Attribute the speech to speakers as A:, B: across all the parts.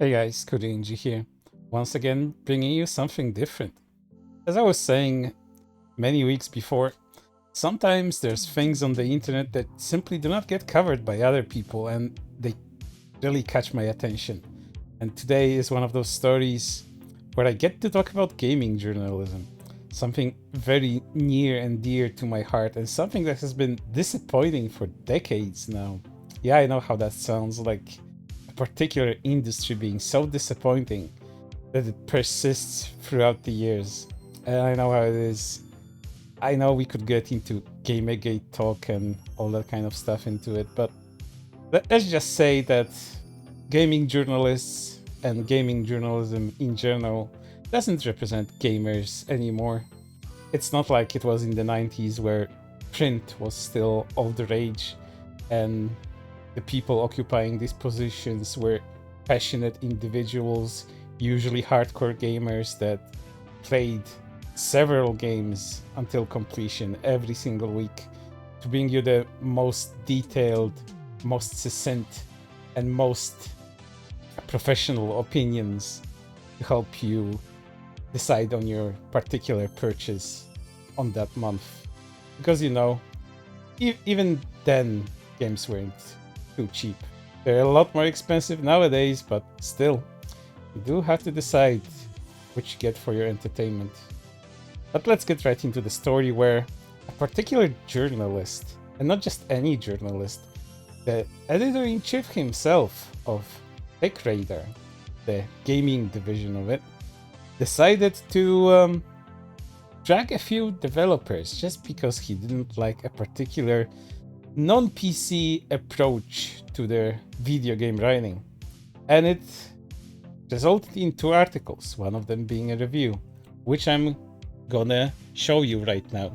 A: Hey guys, Rinji here. Once again, bringing you something different. As I was saying many weeks before, sometimes there's things on the internet that simply do not get covered by other people and they really catch my attention. And today is one of those stories where I get to talk about gaming journalism. Something very near and dear to my heart and something that has been disappointing for decades now. Yeah, I know how that sounds, like a particular industry being so disappointing that it persists throughout the years. And I know how it is. I know we could get into Gamergate talk and all that kind of stuff into it, but let's just say that gaming journalists and gaming journalism in general doesn't represent gamers anymore. It's not like it was in the 90s where print was still all the rage and the people occupying these positions were passionate individuals, usually hardcore gamers that played several games until completion every single week to bring you the most detailed, most succinct, and most professional opinions to help you decide on your particular purchase on that month. Because even then, games weren't too cheap. They're a lot more expensive nowadays, but still, you do have to decide which you get for your entertainment. But let's get right into the story where a particular journalist, and not just any journalist, the editor-in-chief himself of TechRadar, the gaming division of it, decided to drag a few developers just because he didn't like a particular non-PC approach to their video game writing. And it resulted in two articles, one of them being a review, which I'm gonna show you right now.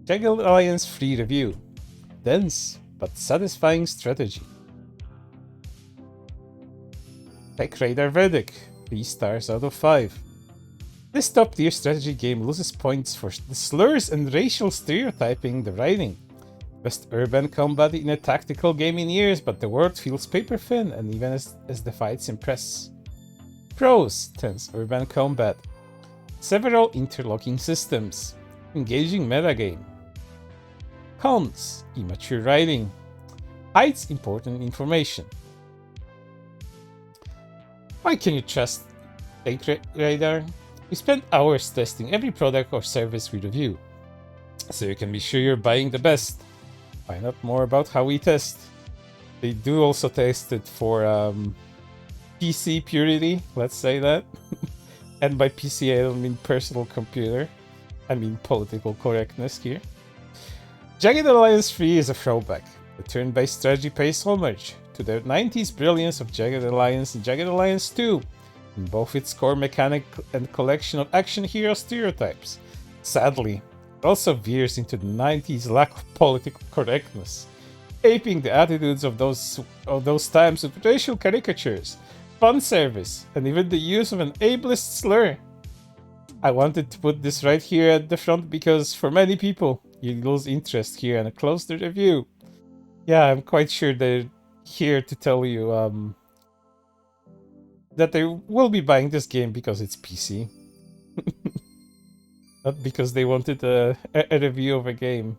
A: Jagged Alliance free review. Dense but satisfying strategy. TechRadar verdict, 3 stars out of 5. This top-tier strategy game loses points for the slurs and racial stereotyping the writing. Best urban combat in a tactical game in years, but the world feels paper thin, and even as the fights impress. Pros: tense urban combat. Several interlocking systems. Engaging metagame. Cons: immature writing. Hides important information. Why can you trust TechRadar? We spend hours testing every product or service we review, so you can be sure you're buying the best. Find out more about how we test. They do also test it for PC purity, let's say that. And by PC I don't mean personal computer, I mean political correctness here. Jagged Alliance 3 is a throwback. The turn-based strategy pays homage to the 90s brilliance of Jagged Alliance and Jagged Alliance 2, in both its core mechanic and collection of action hero stereotypes. Sadly, it also veers into the 90s lack of political correctness, aping the attitudes of those times with racial caricatures, fun service, and even the use of an ableist slur. I wanted to put this right here at the front because for many people, you lose interest here and close the review. Yeah, I'm quite sure they're here to tell you that they will be buying this game because it's PC. Not because they wanted a review of a game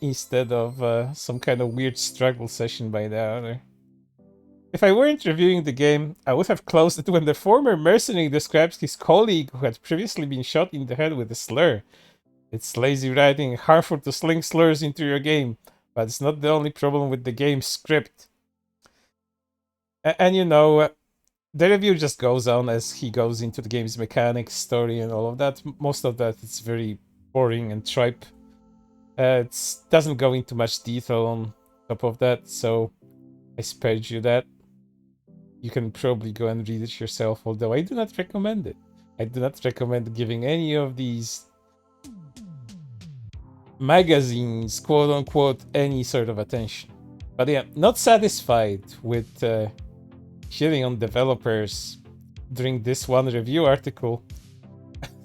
A: instead of some kind of weird struggle session by the owner. If I weren't reviewing the game, I would have closed it when the former mercenary describes his colleague who had previously been shot in the head with a slur. It's lazy writing, harmful to sling slurs into your game, but it's not the only problem with the game's script. And the review just goes on as he goes into the game's mechanics, story, and all of that. Most of that it's very boring and tripe. It doesn't go into much detail on top of that, so I spared you that. You can probably go and read it yourself, although I do not recommend it. I do not recommend giving any of these magazines, quote unquote, any sort of attention. But yeah, not satisfied with shitting on developers during this one review article,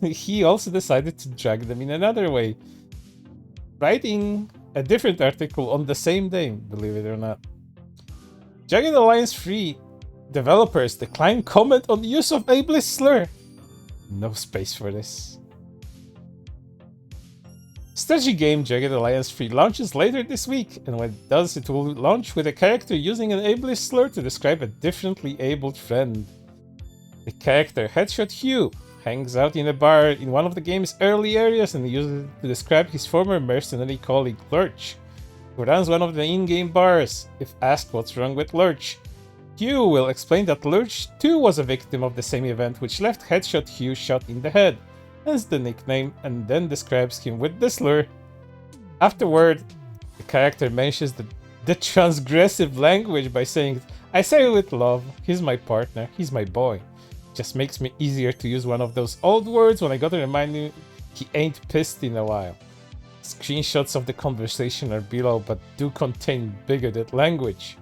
A: he also decided to drag them in another way, writing a different article on the same day, believe it or not. Jagged Alliance 3 Developers decline comment on use of ableist slur. No space for this. Strategy game Jagged Alliance 3 launches later this week, and when it does, it will launch with a character using an ableist slur to describe a differently abled friend. The character Headshot Hugh hangs out in a bar in one of the game's early areas and uses it to describe his former mercenary colleague Lurch, who runs one of the in-game bars. If asked what's wrong with Lurch, Hugh will explain that Lurch too was a victim of the same event which left Headshot Hugh shot in the head, hence the nickname, and then describes him with the slur. Afterward, the character mentions the transgressive language by saying, "I say it with love, he's my partner, he's my boy. Just makes me easier to use one of those old words when I gotta remind you he ain't pissed in a while." Screenshots of the conversation are below, but do contain bigoted language.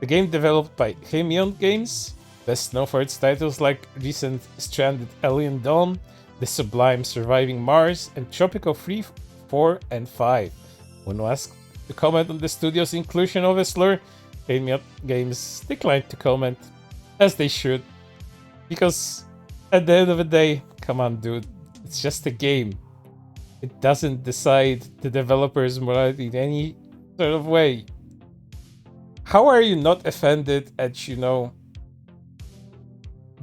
A: The game, developed by Hemion Games, best known for its titles like recent Stranded Alien Dawn, The Sublime Surviving Mars, and Tropico 3, 4, and 5. When asked to comment on the studio's inclusion of a slur, Hemion Games declined to comment, as they should. Because at the end of the day, come on dude, it's just a game. It doesn't decide the developer's morality in any sort of way. How are you not offended at,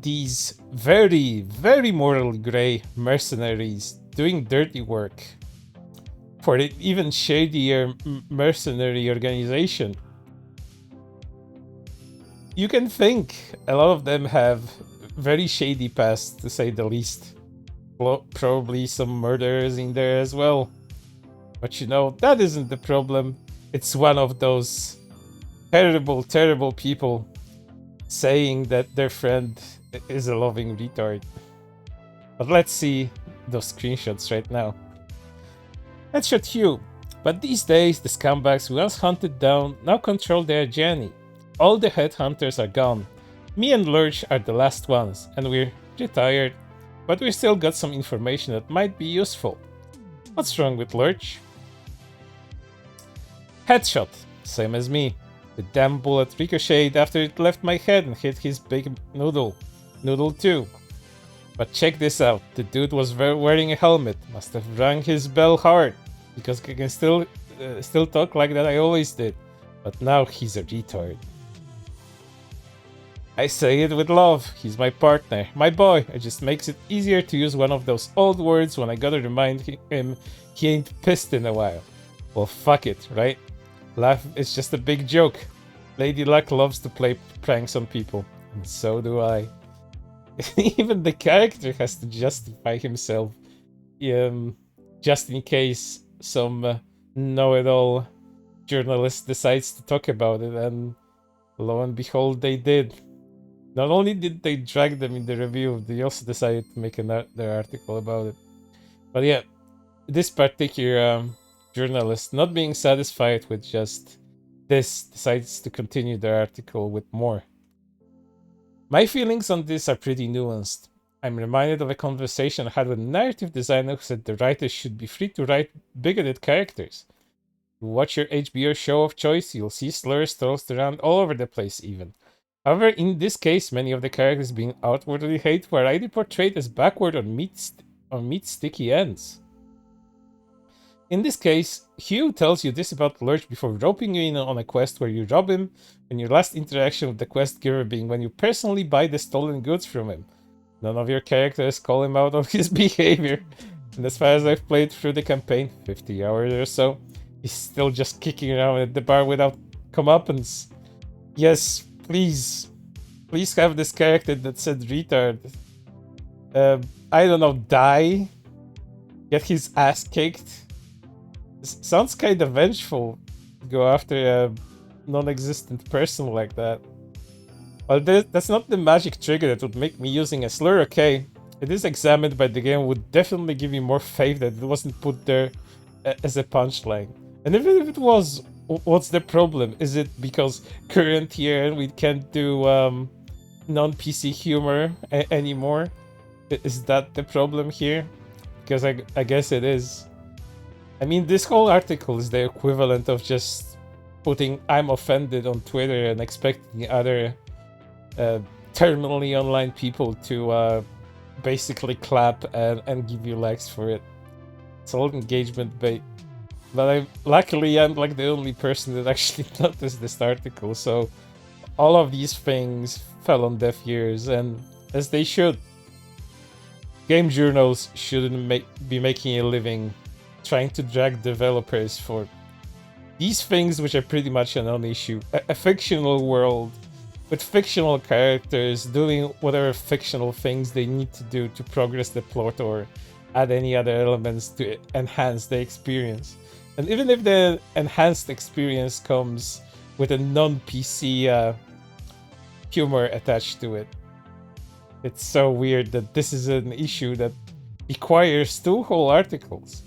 A: these very, very morally grey mercenaries doing dirty work for an even shadier mercenary organization? You can think a lot of them have very shady past, to say the least. Probably some murderers in there as well. But that isn't the problem. It's one of those terrible, terrible people saying that their friend is a loving retard. But let's see those screenshots right now. Headshot Hugh. But these days, the scumbags we once hunted down now control their journey. All the headhunters are gone. Me and Lurch are the last ones, and we're retired. But we still got some information that might be useful. What's wrong with Lurch? Headshot. Same as me. The damn bullet ricocheted after it left my head and hit his big noodle. Noodle too. But check this out. The dude was wearing a helmet. Must have rang his bell hard. Because I can still talk like that I always did. But now he's a retard. I say it with love. He's my partner, my boy. It just makes it easier to use one of those old words when I gotta remind him he ain't pissed in a while. Well, fuck it, right? Laugh is just a big joke. Lady Luck loves to play pranks on people, and so do I. Even the character has to justify himself, just in case some know-it-all journalist decides to talk about it, and lo and behold, they did. Not only did they drag them in the review, they also decided to make their article about it. But yeah, this particular journalist, not being satisfied with just this, decides to continue their article with more. My feelings on this are pretty nuanced. I'm reminded of a conversation I had with a narrative designer who said the writers should be free to write bigoted characters. You watch your HBO show of choice, you'll see slurs tossed around all over the place even. However, in this case, many of the characters being outwardly hateful are either portrayed as backward or meat sticky ends. In this case, Hugh tells you this about Lurch before roping you in on a quest where you rob him, and your last interaction with the quest giver being when you personally buy the stolen goods from him. None of your characters call him out on his behavior, and as far as I've played through the campaign, 50 hours or so, he's still just kicking around at the bar without comeuppance. Yes, please have this character that said retard. I don't know, die? Get his ass kicked? Sounds kind of vengeful to go after a non-existent person like that. Well, that's not the magic trigger that would make me using a slur, okay? It is examined by the game, would definitely give me more faith that it wasn't put there as a punchline. And even if it was, what's the problem? Is it because current year we can't do non-PC humor anymore? Is that the problem here? Because I guess it is. I mean, this whole article is the equivalent of just putting "I'm offended" on Twitter and expecting other terminally online people to basically clap and give you likes for it. It's all engagement bait. But luckily I'm like the only person that actually noticed this article, so all of these things fell on deaf ears, and as they should. Game journals shouldn't be making a living trying to drag developers for these things, which are pretty much a non-issue. A fictional world with fictional characters doing whatever fictional things they need to do to progress the plot or add any other elements to enhance the experience. And even if the enhanced experience comes with a non-PC humor attached to it, it's so weird that this is an issue that requires 2 whole articles.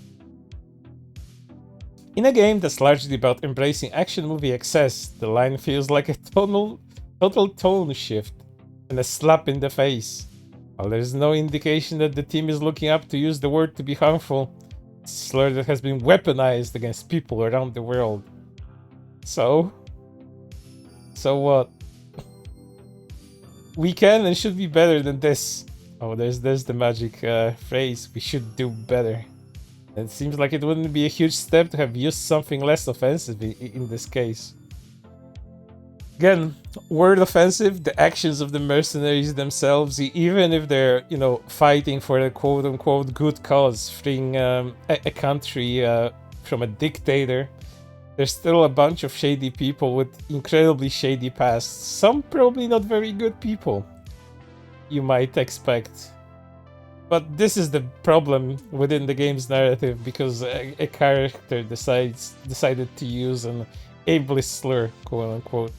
A: In a game that's largely about embracing action movie excess, the line feels like a total tone shift and a slap in the face. While there's no indication that the team is looking up to use the word to be harmful, it's a slur that has been weaponized against people around the world. So what? We can and should be better than this. Oh, there's the magic phrase. We should do better. It seems like it wouldn't be a huge step to have used something less offensive in this case. Again, word offensive, the actions of the mercenaries themselves, even if they're, fighting for a quote-unquote good cause, freeing a country from a dictator, there's still a bunch of shady people with incredibly shady pasts. Some probably not very good people, you might expect. But this is the problem within the game's narrative, because a character decided to use an ableist slur, quote-unquote.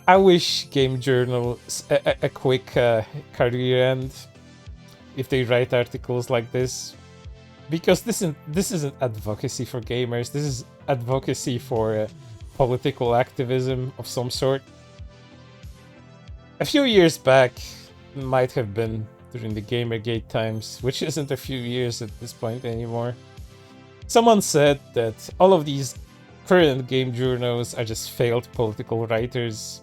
A: I wish game journals a quick career end if they write articles like this, because this isn't advocacy for gamers. This is advocacy for political activism of some sort. A few years back, might have been during the Gamergate times, which isn't a few years at this point anymore, someone said that all of these current game journals are just failed political writers,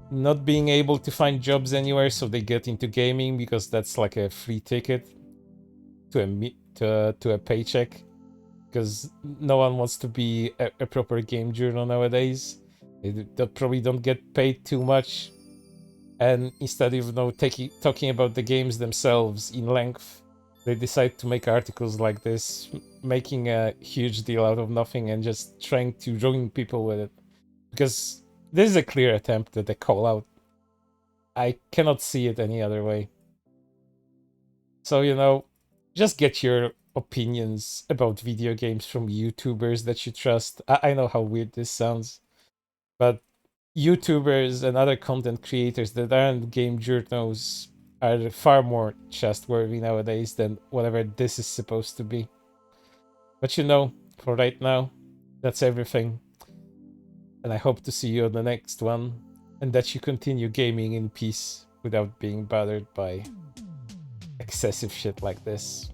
A: not being able to find jobs anywhere, so they get into gaming because that's like a free ticket to a paycheck, because no one wants to be a proper game journal nowadays. They probably don't get paid too much, and instead of talking about the games themselves in length, they decide to make articles like this, making a huge deal out of nothing and just trying to ruin people with it. Because this is a clear attempt at a call-out. I cannot see it any other way. So, just get your opinions about video games from YouTubers that you trust. I know how weird this sounds, but YouTubers and other content creators that aren't game journals are far more trustworthy nowadays than whatever this is supposed to be. But for right now, that's everything. And I hope to see you on the next one, and that you continue gaming in peace without being bothered by excessive shit like this.